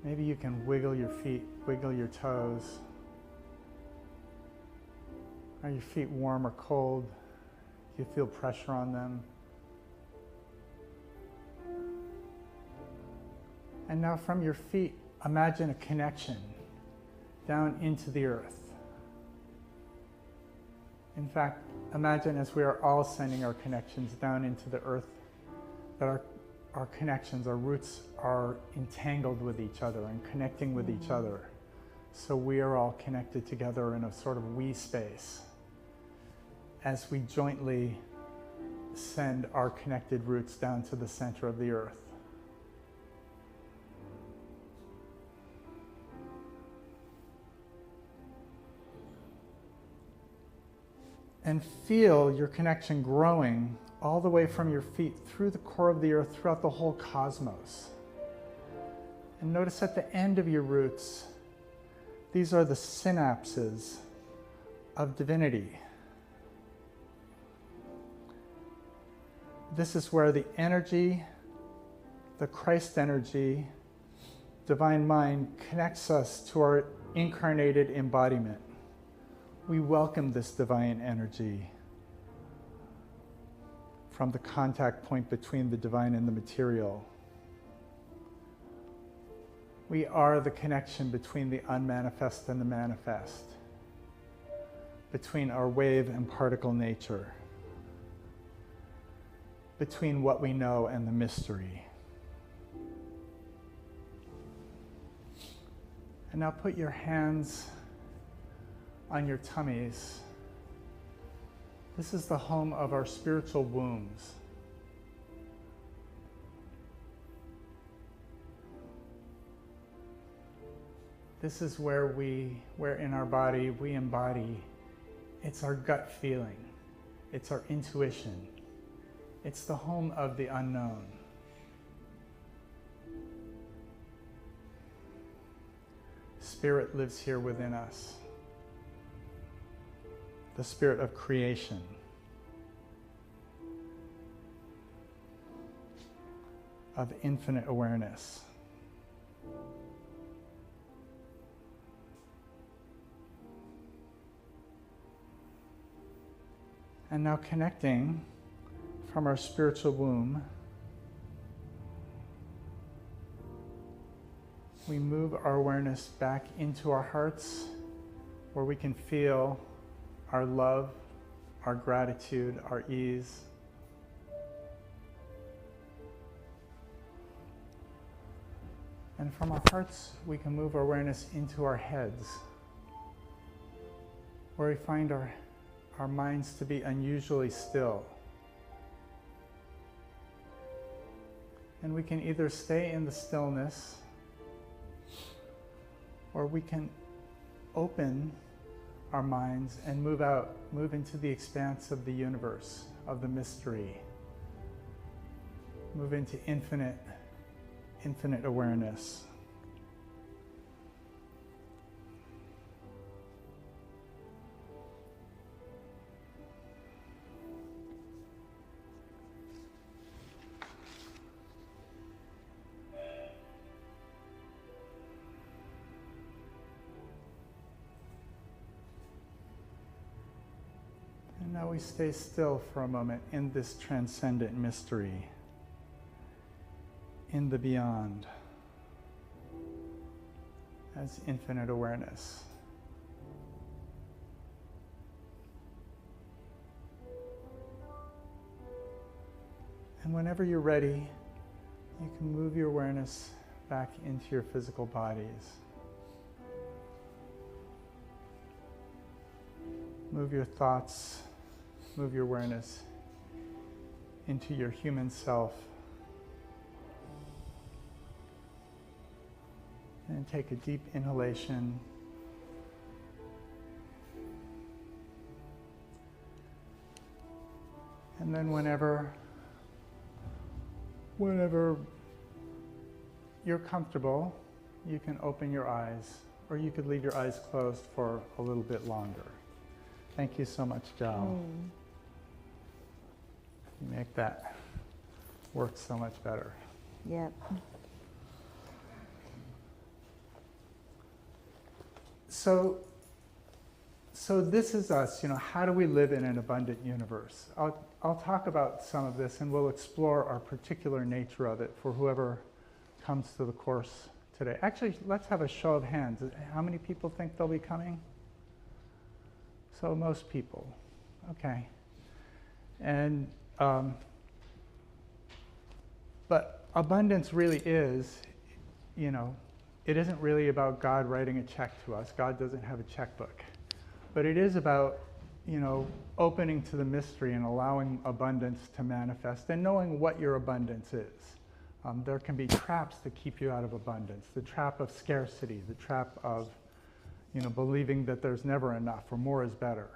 Maybe you can wiggle your feet, wiggle your toes. Are your feet warm or cold? Do you feel pressure on them? And now from your feet, imagine a connection down into the earth. In fact, imagine as we are all sending our connections down into the earth, that our connections, our roots are entangled with each other and connecting with each other. So we are all connected together in a sort of we space as we jointly send our connected roots down to the center of the earth. And feel your connection growing all the way from your feet through the core of the earth, throughout the whole cosmos. And notice at the end of your roots, these are the synapses of divinity. This is where the energy, the Christ energy, divine mind connects us to our incarnated embodiment. We welcome this divine energy from the contact point between the divine and the material. We are the connection between the unmanifest and the manifest, between our wave and particle nature, between what we know and the mystery. And now put your hands on your tummies. This is the home of our spiritual wombs. This is where in our body we embody. It's our gut feeling. It's our intuition. It's the home of the unknown. Spirit lives here within us. The spirit of creation. Of infinite awareness. And now connecting from our spiritual womb, we move our awareness back into our hearts, where we can feel our love, our gratitude, our ease. And from our hearts, we can move our awareness into our heads, where we find our minds to be unusually still. And we can either stay in the stillness, or we can open our minds and move into the expanse of the universe, of the mystery. Move into infinite awareness. And now we stay still for a moment in this transcendent mystery, in the beyond, as infinite awareness. And whenever you're ready, you can move your awareness back into your physical bodies. Move your thoughts, move your awareness into your human self. And take a deep inhalation. And then whenever you're comfortable, you can open your eyes, or you could leave your eyes closed for a little bit longer. Thank you so much, Jal. You make that work so much better. Yep. So this is us, how do we live in an abundant universe? I'll talk about some of this, and we'll explore our particular nature of it for whoever comes to the course today. Actually, let's have a show of hands. How many people think they'll be coming? So most people. Okay. And but abundance really is, it isn't really about God writing a check to us. God doesn't have a checkbook. But it is about, opening to the mystery and allowing abundance to manifest and knowing what your abundance is. There can be traps that keep you out of abundance. The trap of scarcity, the trap of, believing that there's never enough or more is better.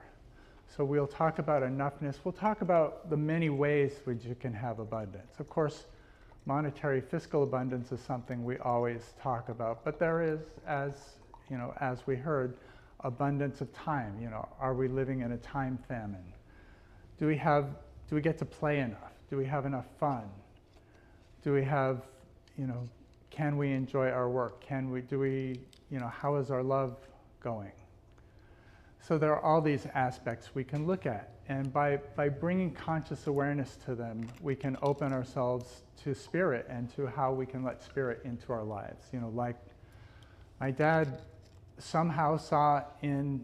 So we'll talk about enoughness. We'll talk about the many ways which you can have abundance. Of course, monetary fiscal abundance is something we always talk about, but there is, as we heard, abundance of time. Are we living in a time famine? Do we get to play enough? Do we have enough fun? Do we have, can we enjoy our work? How is our love going? So there are all these aspects we can look at, and by bringing conscious awareness to them, we can open ourselves to spirit and to how we can let spirit into our lives. Like my dad somehow saw in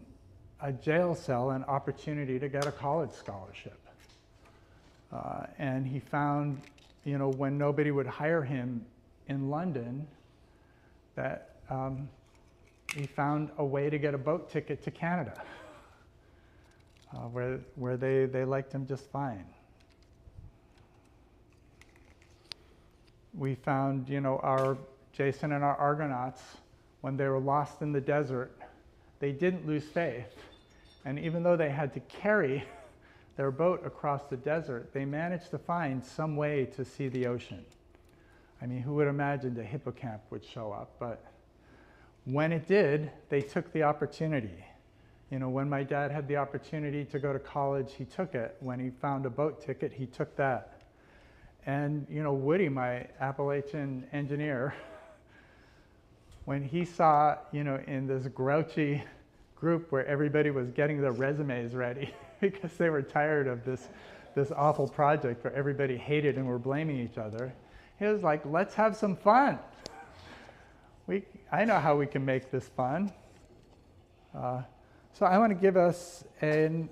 a jail cell an opportunity to get a college scholarship. And he found, when nobody would hire him in London, that he found a way to get a boat ticket to Canada, where they liked him just fine. We found, our Jason and our Argonauts, when they were lost in the desert, they didn't lose faith. And even though they had to carry their boat across the desert, they managed to find some way to see the ocean. I mean, who would imagine the hippocamp would show up? But when it did, they took the opportunity. When my dad had the opportunity to go to college, he took it. When he found a boat ticket, he took that. And, Woody, my Appalachian engineer, when he saw, in this grouchy group where everybody was getting their resumes ready because they were tired of this awful project where everybody hated and were blaming each other, he was like, let's have some fun. I know how we can make this fun. So I want to give us an,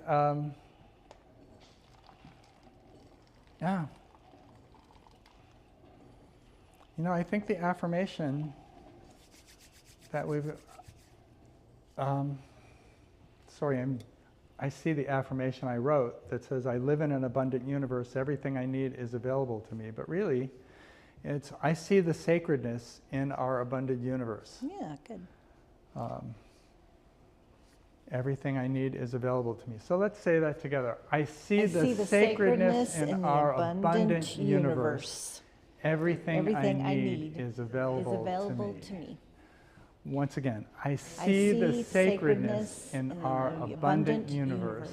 I think the affirmation that we've, I see the affirmation I wrote that says, I live in an abundant universe, everything I need is available to me. But really, I see the sacredness in our abundant universe. Yeah, good. Everything I need is available to me. So let's say that together. I see the sacredness in our abundant universe. Everything I need is available to me. Once again, I see the sacredness in our abundant universe.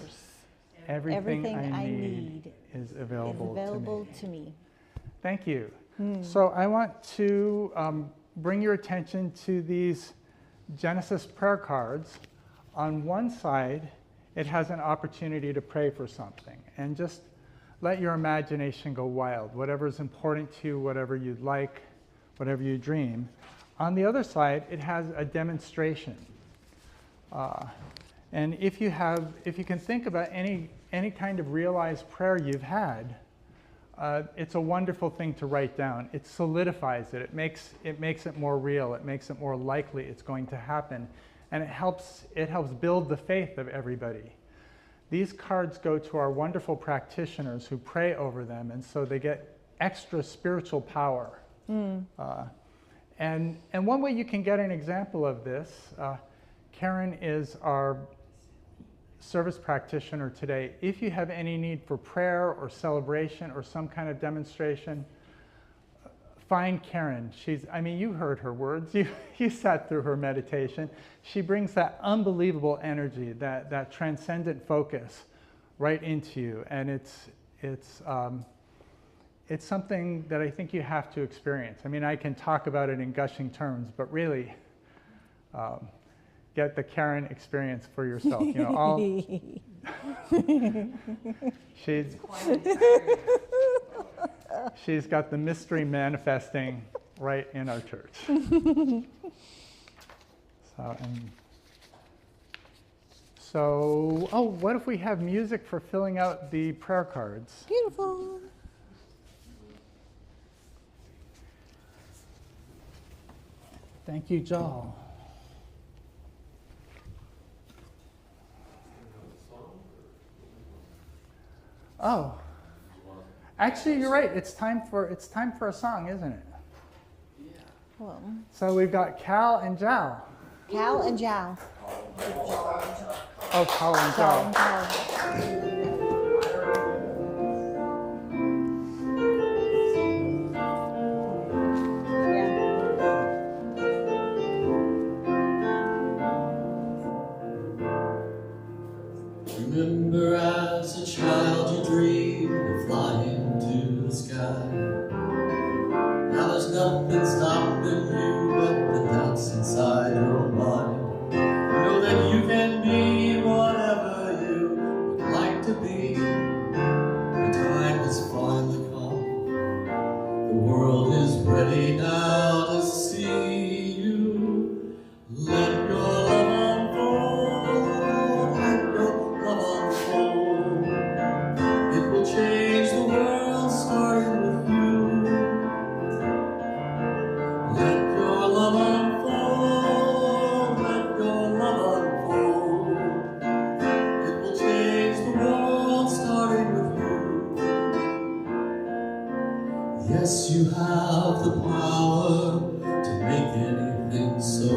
Everything I need is available to me. Thank you. So I want to bring your attention to these Genesis prayer cards. On one side, it has an opportunity to pray for something. And just let your imagination go wild. Whatever is important to you, whatever you'd like, whatever you dream. On the other side, it has a demonstration. And if you can think about any kind of realized prayer you've had, it's a wonderful thing to write down. It solidifies it. It makes it more real. It makes it more likely it's going to happen. And it helps build the faith of everybody. These cards go to our wonderful practitioners who pray over them, and so they get extra spiritual power. And one way you can get an example of this, Karen is our service practitioner today. If you have any need for prayer or celebration or some kind of demonstration, find Karen. I mean, you heard her words. You sat through her meditation. She brings that unbelievable energy, that transcendent focus right into you. And it's something that I think you have to experience. I mean, I can talk about it in gushing terms, but really get the Karen experience for yourself. You know, she's got the mystery manifesting right in our church. So, what if we have music for filling out the prayer cards? Beautiful. Thank you, Joel. Oh, actually, you're right. It's time for a song, isn't it? Yeah. Cool. So we've got Cal and Jal. Cal and Jal. Oh, Cal and Cal and Jal. Jal. Remember as a child you dreamed of flying to the sky. Now there's nothing stopping you but the doubts inside your mind. You know that you can be whatever you would like to be. The time has finally come. The world is ready now to see you. Let your love unfold. Let your love unfold. It will change the world, starting with you. Let your love unfold. Let your love unfold. It will change the world, starting with you. Yes, you have the power to make anything so.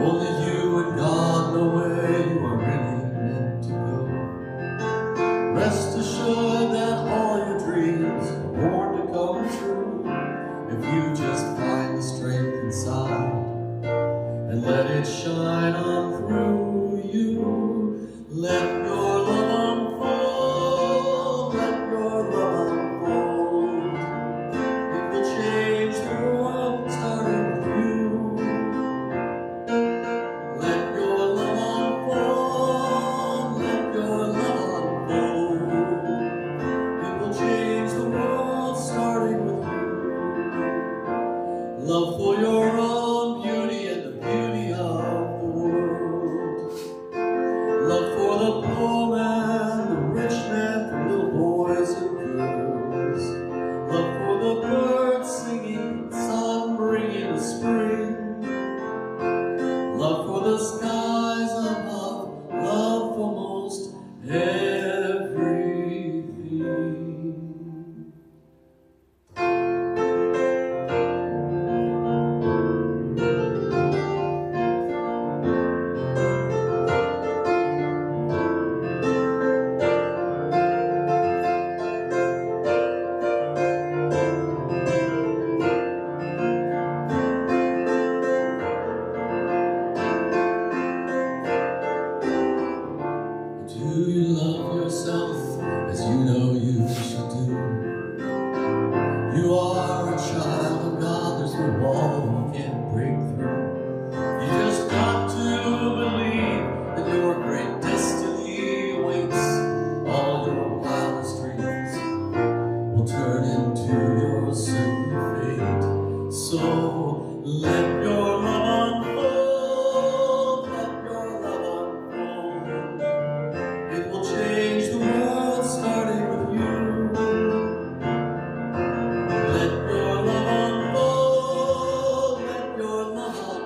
Only you and God know where you are really meant to go. Rest assured that all your dreams are born to come true. If you just find the strength inside and let it shine on through you. Let your love unfold. Let your love unfold. It will change the world, starting with you. Let your love unfold. Let your love unfold. It will change the world, starting with you. Love for your own beauty and the beauty of the world. Love for the poor man, the rich man, for little boys and girls. Love for the birds singing, the sun bringing the spring. Love for the skies above, love for most everything. Do you love yourself as you know you should do? You are a child of God, there's no wall you can't break through. You just got to believe that your great destiny awaits. All your wildest dreams will turn into your soon fate. So let your love unfold. Let your love unfold. It will change the world, starting with you. Let your love unfold. Let your love unfold.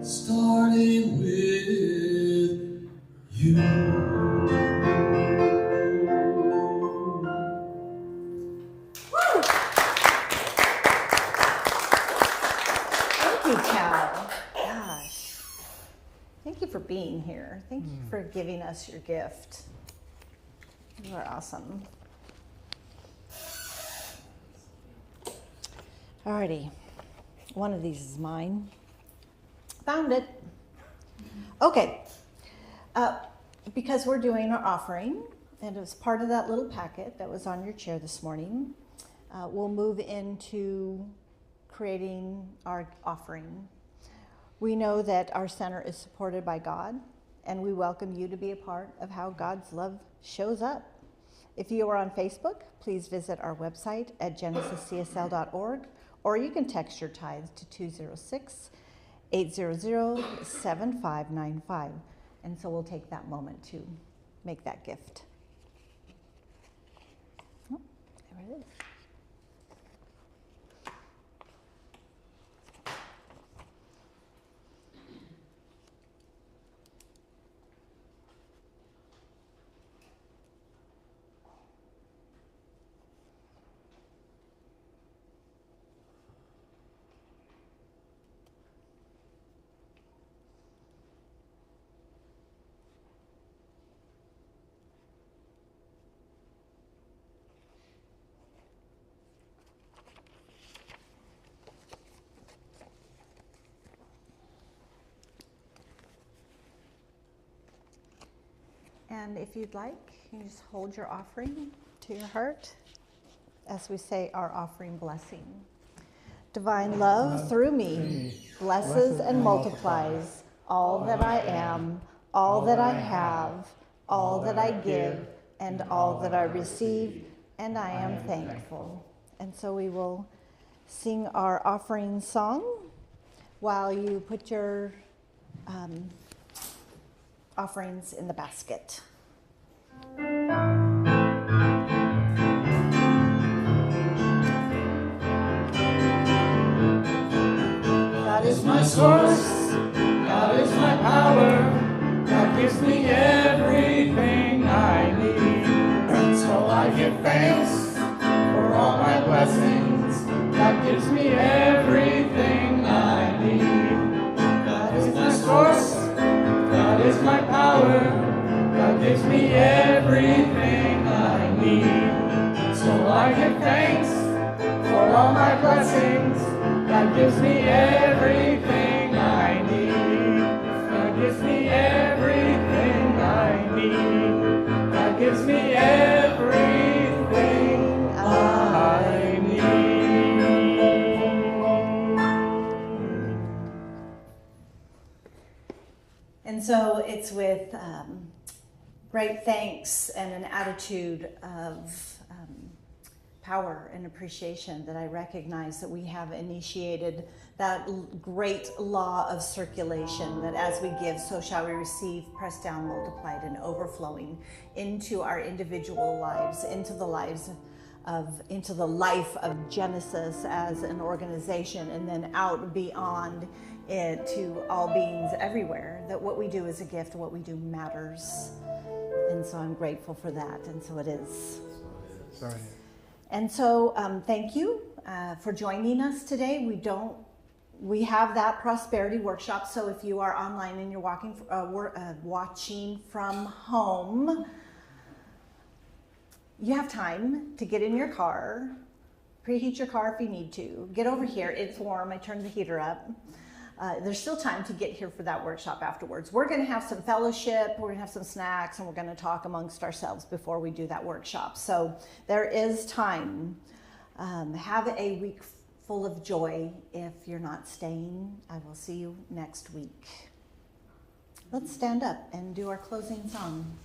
starting with you. Thank you, Cal. Gosh. Thank you for being here. Thank you for giving us your gift. You are awesome. Alrighty. One of these is mine. Found it. Okay. Because we're doing our offering, and it was part of that little packet that was on your chair this morning, we'll move into creating our offering. We know that our center is supported by God, and we welcome you to be a part of how God's love shows up. If you are on Facebook, please visit our website at genesiscsl.org, or you can text your tithes to 206-800-7595. And so we'll take that moment to make that gift. Oh, there it is. And if you'd like, you just hold your offering to your heart as we say our offering blessing. Divine love through me blesses and multiplies all that I am, all that I have, all that I give, and all that I receive, and I am thankful. And so we will sing our offering song while you put your offerings in the basket. God is my source, God is my power, God gives me everything I need. So I give thanks for all my blessings, God gives me everything I need. God is my source, God is my power, God gives me everything I need. So I give thanks for all my blessings, God gives me everything I need. God gives me everything I need. God gives me everything I need. And so it's with great thanks and an attitude of power and appreciation that I recognize that we have initiated that great law of circulation, that as we give, so shall we receive, pressed down, multiplied, and overflowing into our individual lives, into the life of Genesis as an organization, and then out beyond it to all beings everywhere, that what we do is a gift, what we do matters. And so I'm grateful for that, and so it is. Sorry. And so thank you for joining us today. We have that prosperity workshop, so if you are online and you're watching from home, you have time to get in your car, preheat your car if you need to, get over here, it's warm, I turned the heater up. There's still time to get here for that workshop afterwards. We're going to have some fellowship, we're going to have some snacks, and we're going to talk amongst ourselves before we do that workshop. So there is time. Have a week full of joy. If you're not staying, I will see you next week. Let's stand up and do our closing song.